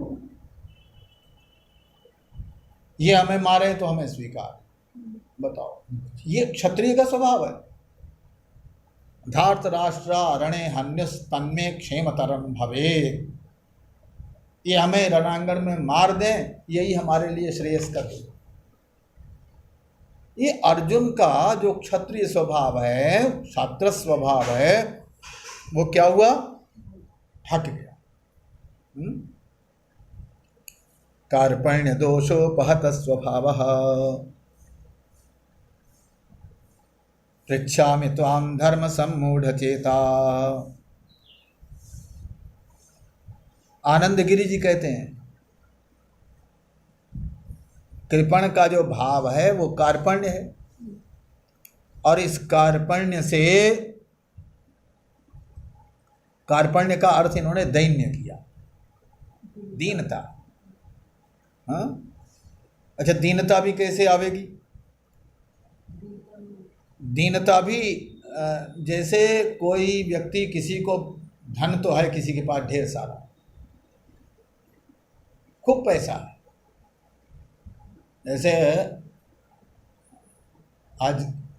A: ये हमें मारे तो हमें स्वीकार। बताओ, ये क्षत्रिय का स्वभाव है। धार्तराष्ट्र रणे हन्युस्तन्मे क्षेमतरम भवे। ये हमें रणांगण में मार दें, यही हमारे लिए श्रेयस्कर है। ये अर्जुन का जो क्षत्रिय स्वभाव है, छात्र स्वभाव है, वो क्या हुआ, हट गया। कार्पण्य दोषोपहत स्वभावः पृच्छामि त्वां धर्म सम्मूढ़चेता। आनंद गिरि जी कहते हैं कृपण का जो भाव है वो कार्पण्य है, और इस कार्पण्य से, कार्पण्य का अर्थ इन्होंने दैन्य किया, दीनता। हाँ, अच्छा, दीनता भी कैसे आवेगी? दीनता भी जैसे कोई व्यक्ति, किसी को धन तो है, किसी के पास ढेर सारा, खूब पैसा है, जैसे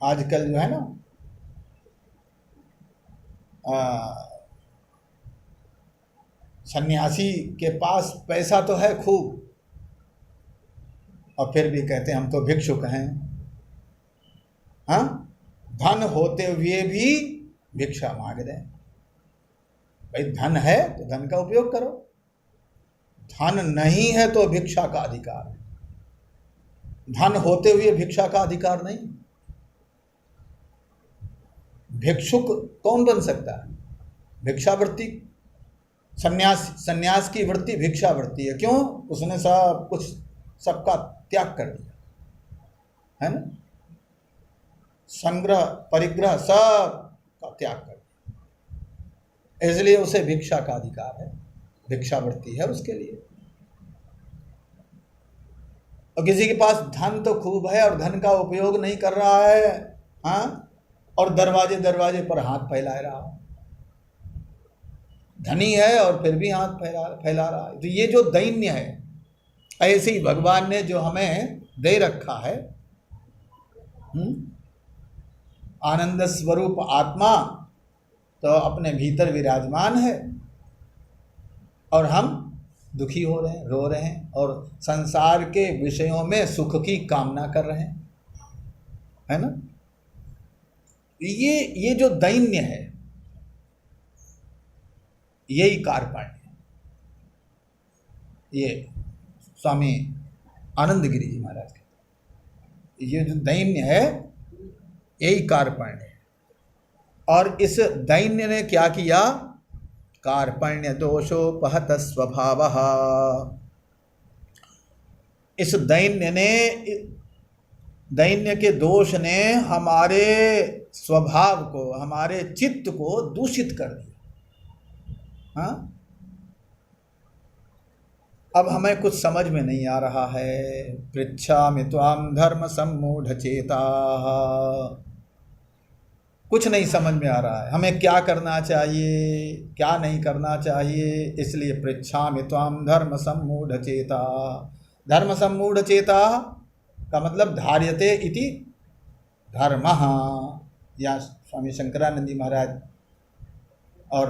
A: आजकल जो है ना, सन्यासी के पास पैसा तो है खूब, और फिर भी कहते हैं हम तो भिक्षुक हैं। हाँ, धन होते हुए भी भिक्षा मांग रहे हैं। भाई धन है तो धन का उपयोग करो, धन नहीं है तो भिक्षा का अधिकार है, धन होते हुए भिक्षा का अधिकार नहीं। भिक्षुक कौन बन सकता है? भिक्षावृत्ति, सन्यास की वृत्ति भिक्षावृत्ति है। क्यों? उसने सब कुछ, सबका त्याग कर दिया है ना, संग्रह परिग्रह सब का त्याग कर दिया, इसलिए उसे भिक्षा का अधिकार है, भिक्षावृत्ति है उसके लिए। और किसी के पास धन तो खूब है और धन का उपयोग नहीं कर रहा है, हाँ, और दरवाजे दरवाजे पर हाथ फैला रहा, धनी है और फिर भी हाथ फैला रहा है। तो ये जो दैन्य है, ऐसे ही भगवान ने जो हमें दे रखा है, आनंद स्वरूप आत्मा तो अपने भीतर विराजमान है, और हम दुखी हो रहे हैं, रो रहे हैं, और संसार के विषयों में सुख की कामना कर रहे हैं, है ना। ये जो दैन्य है, यही कार्पण्य, ये स्वामी आनंद गिरि जी महाराज के, ये जो दैन्य है यही कार्पण्य है। और इस दैन्य ने क्या किया? कार्पण्य दोषोपहत स्वभावः। इस दैन्य के दोष ने हमारे स्वभाव को, हमारे चित्त को दूषित कर दिया। हाँ, अब हमें कुछ समझ में नहीं आ रहा है। पृच्छामि त्वां धर्म सम्मूढ़चेताः, कुछ नहीं समझ में आ रहा है, हमें क्या करना चाहिए, क्या नहीं करना चाहिए। इसलिए पृच्छामि त्वां धर्म सम्मूढ़चेताः। धर्म सम्मूढ़चेताः का मतलब धार्यते इति धर्मः, या स्वामी शंकरानंद जी महाराज और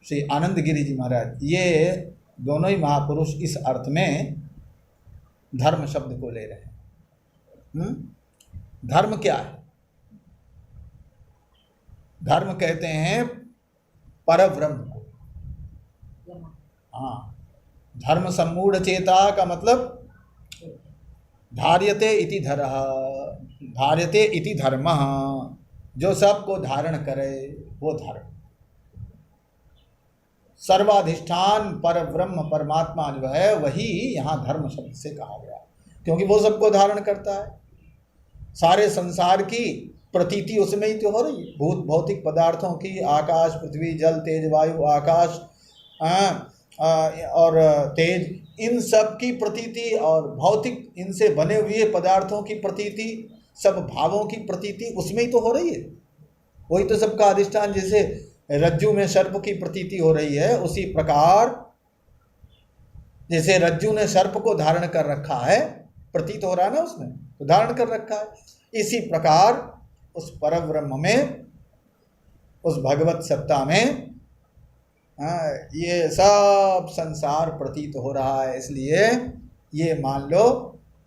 A: श्री आनंद गिरि जी महाराज, ये दोनों ही महापुरुष इस अर्थ में धर्म शब्द को ले रहे हैं। धर्म क्या है? धर्म कहते हैं परब्रह्म को। हाँ, धर्म सम्मूढ़ चेता का मतलब धार्यते इति धरः, धार्यते इति धर्मः, जो सबको धारण करे वो धर्म। सर्वाधिष्ठान पर ब्रह्म परमात्मा जो है वही यहाँ धर्म शब्द से कहा गया, क्योंकि वो सबको धारण करता है। सारे संसार की प्रतीति उसमें ही तो हो रही है। भूत भौतिक पदार्थों की, आकाश, पृथ्वी, जल, तेज, वायु, आकाश और तेज, इन सब की प्रतीति, और भौतिक इनसे बने हुए पदार्थों की प्रतीति, सब भावों की प्रतीति उसमें ही तो हो रही है। वही तो सबका अधिष्ठान। जैसे रज्जु में सर्प की प्रतीति हो रही है, उसी प्रकार जैसे रज्जु ने सर्प को धारण कर रखा है, प्रतीत हो रहा है ना उसमें, तो धारण कर रखा है। इसी प्रकार उस परब्रह्म में, उस भगवत सत्ता में हाँ, ये सब संसार प्रतीत हो रहा है। इसलिए ये मान लो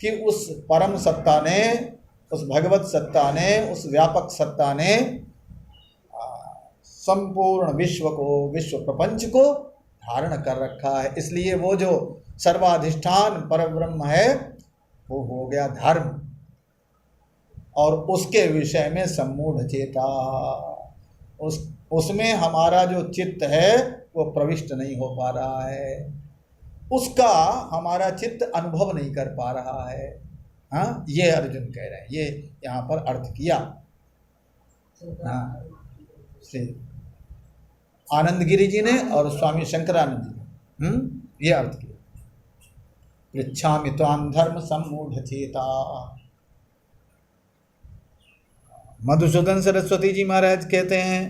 A: कि उस परम सत्ता ने, उस भगवत सत्ता ने, उस व्यापक सत्ता ने संपूर्ण विश्व को, विश्व प्रपंच को धारण कर रखा है। इसलिए वो जो सर्वाधिष्ठान परब्रह्म है वो हो गया धर्म, और उसके विषय में सम्मूढ़ चेता, उसमें हमारा जो चित्त है वो प्रविष्ट नहीं हो पा रहा है, उसका हमारा चित्त अनुभव नहीं कर पा रहा है। हाँ, ये अर्जुन कह रहे हैं, ये यहाँ पर अर्थ किया। हाँ, श्री आनंद गिरी जी ने और स्वामी शंकरानंद जी ने ये अर्थ किया। पृच्छामि त्वां धर्म सम्मूढ़ चेता। मधुसूदन सरस्वती जी महाराज कहते हैं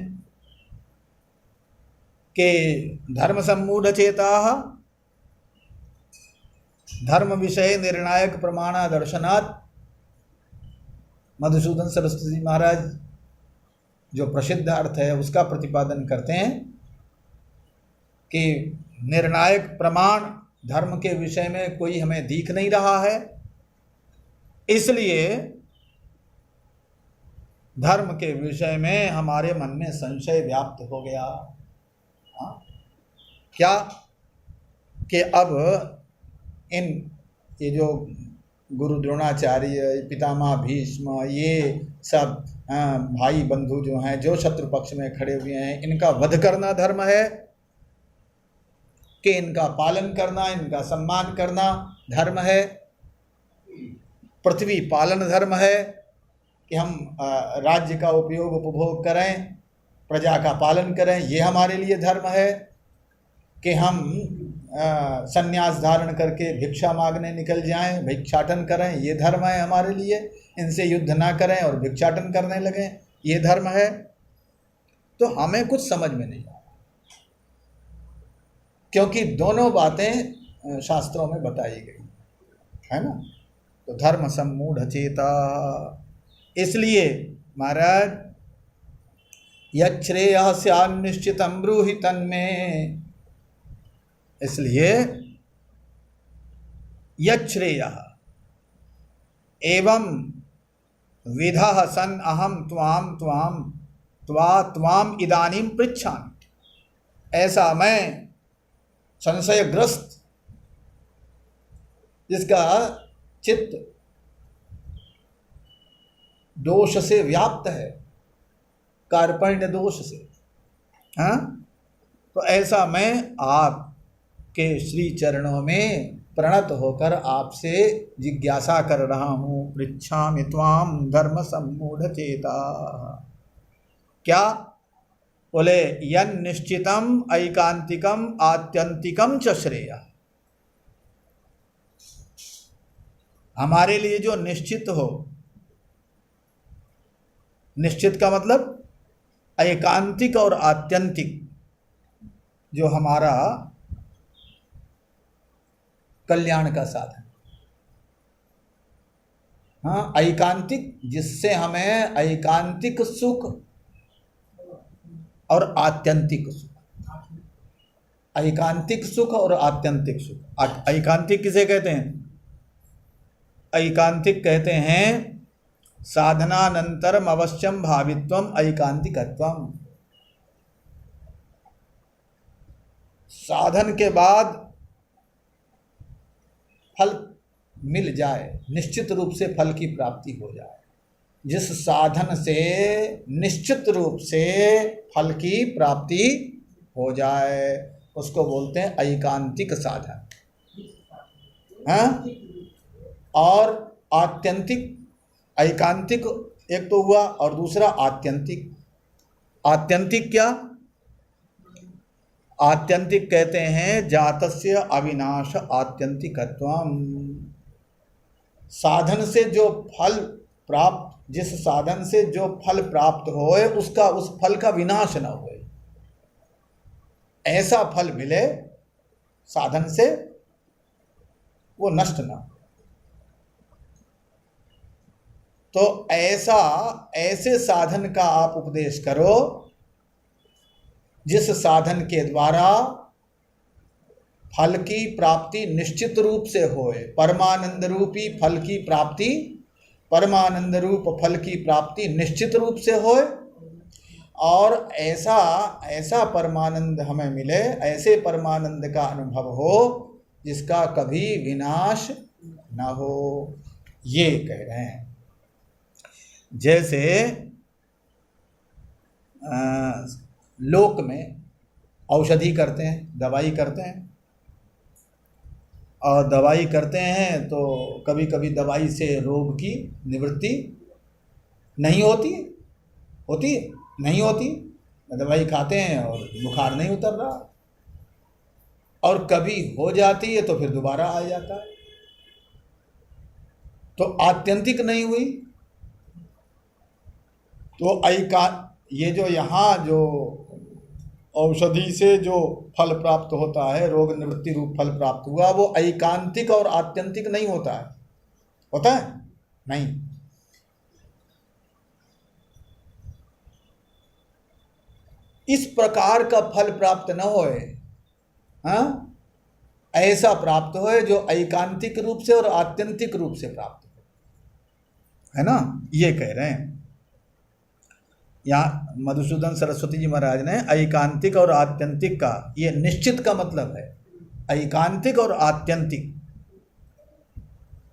A: कि धर्म सम्मूढ़ चेता धर्म विषय निर्णायक प्रमाणा दर्शनात्। मधुसूदन सरस्वती जी महाराज जो प्रसिद्ध अर्थ है उसका प्रतिपादन करते हैं कि निर्णायक प्रमाण धर्म के विषय में कोई हमें दिख नहीं रहा है, इसलिए धर्म के विषय में हमारे मन में संशय व्याप्त हो गया। हाँ? क्या कि अब ये जो गुरु द्रोणाचार्य, पितामह भीष्म, ये सब भाई बंधु जो हैं, जो शत्रु पक्ष में खड़े हुए हैं, इनका वध करना धर्म है कि इनका पालन करना, इनका सम्मान करना धर्म है। पृथ्वी पालन धर्म है कि हम राज्य का उपयोग उपभोग करें, प्रजा का पालन करें, ये हमारे लिए धर्म है। कि हम संन्यास धारण करके भिक्षा मांगने निकल जाएं, भिक्षाटन करें, ये धर्म है हमारे लिए। इनसे युद्ध ना करें और भिक्षाटन करने लगें, ये धर्म है। तो हमें कुछ समझ में नहीं आ रहा, क्योंकि दोनों बातें शास्त्रों में बताई गई है ना। तो धर्म सम्मूढ़ चेता, इसलिए महाराज यच्छ्रेयः स्यान्निश्चितं ब्रूहि तन्मे, इसलिए यच्छ्रेयः एवं विधः सन् अहम त्वाम इदानीं पृच्छामि। ऐसा मैं संशयग्रस्त, जिसका चित्त दोष से व्याप्त है, कार्पण्य दोष से, हाँ, तो ऐसा मैं आपके श्री चरणों में प्रणत होकर आपसे जिज्ञासा कर रहा हूँ। पृच्छामि त्वाम धर्म सम्मूढ़ चेता। क्या बोले? यन् निश्चितम ऐकांतिकम आत्यंतिकम च श्रेयः। हमारे लिए जो निश्चित हो, निश्चित का मतलब एकांतिक और आत्यंतिक, जो हमारा कल्याण का साधन। हाँ, एकांतिक, जिससे हमें एकांतिक सुख और आत्यंतिक सुख, एकांतिक सुख और आत्यंतिक सुख। एकांतिक किसे कहते हैं? एकांतिक कहते हैं साधनानंतरम अवश्यम भावित्वम ऐकांतिकत्वम। साधन के बाद फल मिल जाए, निश्चित रूप से फल की प्राप्ति हो जाए, जिस साधन से निश्चित रूप से फल की प्राप्ति हो जाए, उसको बोलते हैं ऐकांतिक साधन। हाँ? और आत्यंतिक, ऐकांतिक एक तो हुआ, और दूसरा आत्यंतिक। आत्यंतिक क्या? आत्यंतिक कहते हैं जातस्य अविनाश आत्यंतिकत्वम। साधन से जो फल प्राप्त, जिस साधन से जो फल प्राप्त होए, उसका, उस फल का विनाश न होए, ऐसा फल मिले साधन से, वो नष्ट ना हो। तो ऐसे साधन का आप उपदेश करो जिस साधन के द्वारा फल की प्राप्ति निश्चित रूप से होए, परमानंद रूपी फल की प्राप्ति, परमानंद रूप फल की प्राप्ति निश्चित रूप से होए, और ऐसा ऐसा परमानंद हमें मिले, ऐसे परमानंद का अनुभव हो जिसका कभी विनाश न हो, ये कह रहे हैं। जैसे लोक में औषधि करते हैं, दवाई करते हैं, और दवाई करते हैं तो कभी कभी दवाई से रोग की निवृत्ति नहीं होती, होती नहीं होती, दवाई खाते हैं और बुखार नहीं उतर रहा, और कभी हो जाती है तो फिर दोबारा आ जाता है, तो आत्यंतिक नहीं हुई। तो ये जो यहाँ जो औषधि से जो फल प्राप्त होता है, रोग निवृत्ति रूप फल प्राप्त हुआ, वो ऐकांतिक और आत्यंतिक नहीं होता है, होता है नहीं। इस प्रकार का फल प्राप्त न होए, हाँ, ऐसा प्राप्त होए जो ऐकांतिक रूप से और आत्यंतिक रूप से प्राप्त हो, है ना, ये कह रहे हैं। यहाँ मधुसूदन सरस्वती जी महाराज ने ऐकांतिक और आत्यंतिक का, ये निश्चित का मतलब है, ऐकांतिक और आत्यंतिक।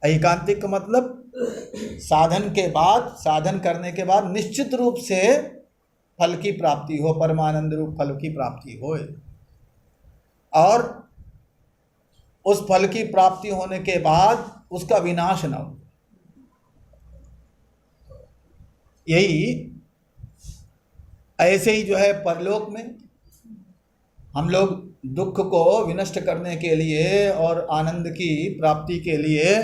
A: ऐकांतिक का मतलब साधन के बाद, साधन करने के बाद निश्चित रूप से फल की प्राप्ति हो, परमानंद रूप फल की प्राप्ति हो, और उस फल की प्राप्ति होने के बाद उसका विनाश न हो। यही ऐसे ही जो है परलोक में हम लोग दुख को विनष्ट करने के लिए और आनंद की प्राप्ति के लिए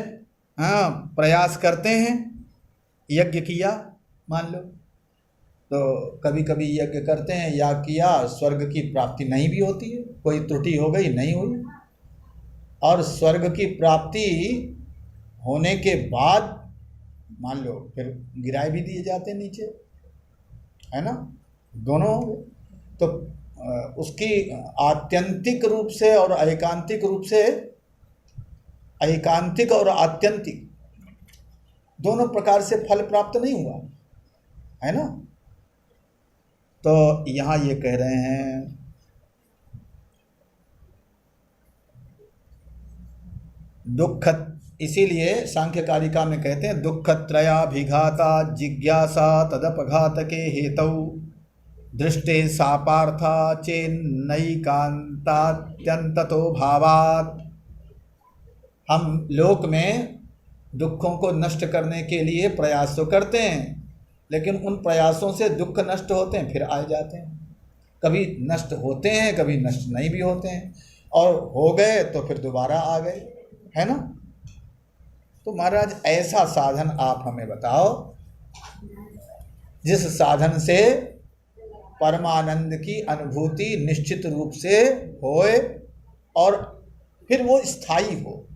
A: प्रयास करते हैं। यज्ञ किया मान लो, तो कभी कभी यज्ञ करते हैं, याग किया, स्वर्ग की प्राप्ति नहीं भी होती है, कोई त्रुटि हो गई, नहीं हुई, और स्वर्ग की प्राप्ति होने के बाद मान लो फिर गिराए भी दिए जाते नीचे, है ना, दोनों हो गए। तो उसकी आत्यंतिक रूप से और ऐकांतिक रूप से, ऐकांतिक और आत्यंतिक दोनों प्रकार से फल प्राप्त नहीं हुआ, है ना। तो यहाँ ये कह रहे हैं दुख, इसीलिए सांख्य कारिका में कहते हैं दुःखत्रयाभिघाता जिज्ञासा तदपघातके हेतौ दृष्टे सापार्था चेन्नैकान्तात्यन्ततो भावात्। हम लोक में दुखों को नष्ट करने के लिए प्रयास तो करते हैं, लेकिन उन प्रयासों से दुख नष्ट होते हैं, फिर आ जाते हैं, कभी नष्ट होते हैं, कभी नष्ट नहीं भी होते हैं, और हो गए तो फिर दोबारा आ गए, है ना। तो महाराज ऐसा साधन आप हमें बताओ जिस साधन से परमानंद की अनुभूति निश्चित रूप से होए और फिर वो स्थायी हो।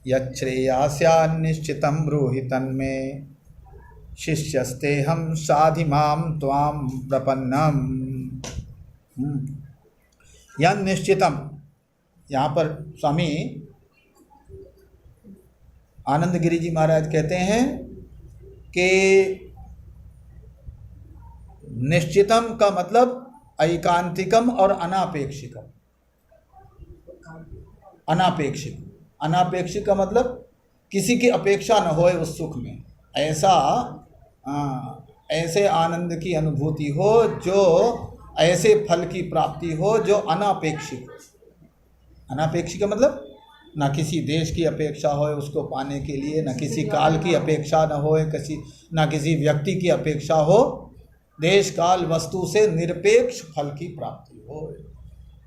A: यच्छ्रेयास्यान्निश्चितं ब्रूहि तन्मे शिष्यस्तेहं साधिमां त्वां प्रपन्नम। यह निश्चितम, यहाँ पर स्वामी आनंद गिरी जी महाराज कहते हैं कि निश्चितम का मतलब ऐकांतिकम और अनापेक्षिकम। अनापेक्षिक, अनापेक्षिक का मतलब किसी की अपेक्षा न होए उस सुख में, ऐसा ऐसे आनंद की अनुभूति हो, जो ऐसे फल की प्राप्ति हो जो अनापेक्षिक हो। अनापेक्षिक का मतलब ना किसी देश की अपेक्षा हो उसको पाने के लिए, ना किसी काल की अपेक्षा न हो, ना किसी व्यक्ति की अपेक्षा हो, देश काल वस्तु से निरपेक्ष फल की प्राप्ति हो,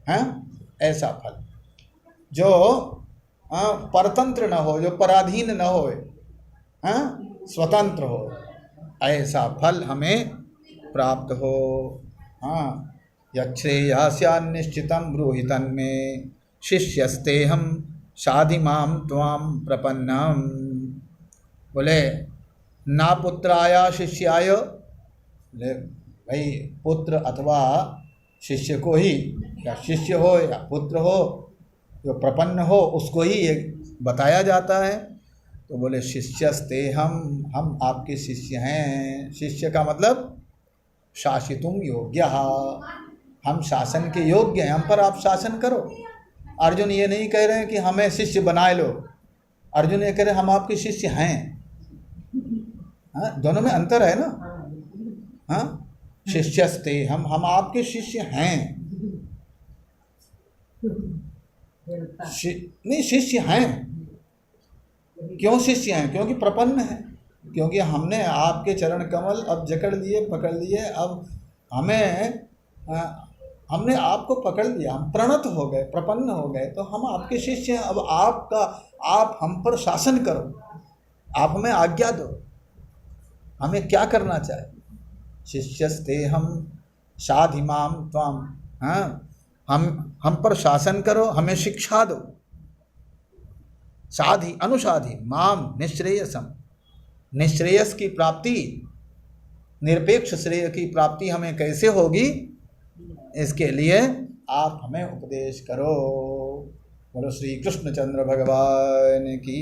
A: हैं ऐसा फल जो परतंत्र न हो, जो पराधीन न हो, स्वतंत्र हो, ऐसा फल हमें प्राप्त हो। यच्छ्रेयास्यान्निश्चितं ब्रूहि तन्मे शिष्यस्तेहं शाधिमां त्वां प्रपन्नम। बोले ना पुत्राय शिष्याय, भाई पुत्र अथवा शिष्य को ही, या शिष्य हो या पुत्र हो, जो प्रपन्न हो उसको ही ये बताया जाता है। तो बोले शिष्यस्ते हम आपके शिष्य हैं। शिष्य का मतलब शासितुम योग्य, हम शासन के योग्य हैं, हम पर आप शासन करो। अर्जुन ये नहीं कह रहे हैं कि हमें शिष्य बनाए लो, अर्जुन ये कह रहे हैं हम आपके शिष्य हैं। हाँ, दोनों में अंतर है ना। हाँ, शिष्यस्ते हम आपके शिष्य हैं। नहीं, शिष्य हैं। क्यों शिष्य हैं? क्योंकि प्रपन्न है, क्योंकि हमने आपके चरण कमल अब जकड़ लिए, पकड़ लिए। अब हमने आपको पकड़ लिया, हम प्रणत हो गए, प्रपन्न हो गए, तो हम आपके शिष्य हैं। अब आप हम पर शासन करो, आप हमें आज्ञा दो, हमें क्या करना चाहिए। शिष्यस्ते हम साधिमाम त्वाम, हाँ, हम पर शासन करो, हमें शिक्षा दो। साधि अनुसाधि माम निश्रेयसम, निश्रेयस की प्राप्ति, निरपेक्ष श्रेय की प्राप्ति हमें कैसे होगी, इसके लिए आप हमें उपदेश करो। बोलो श्री कृष्णचंद्र भगवान की।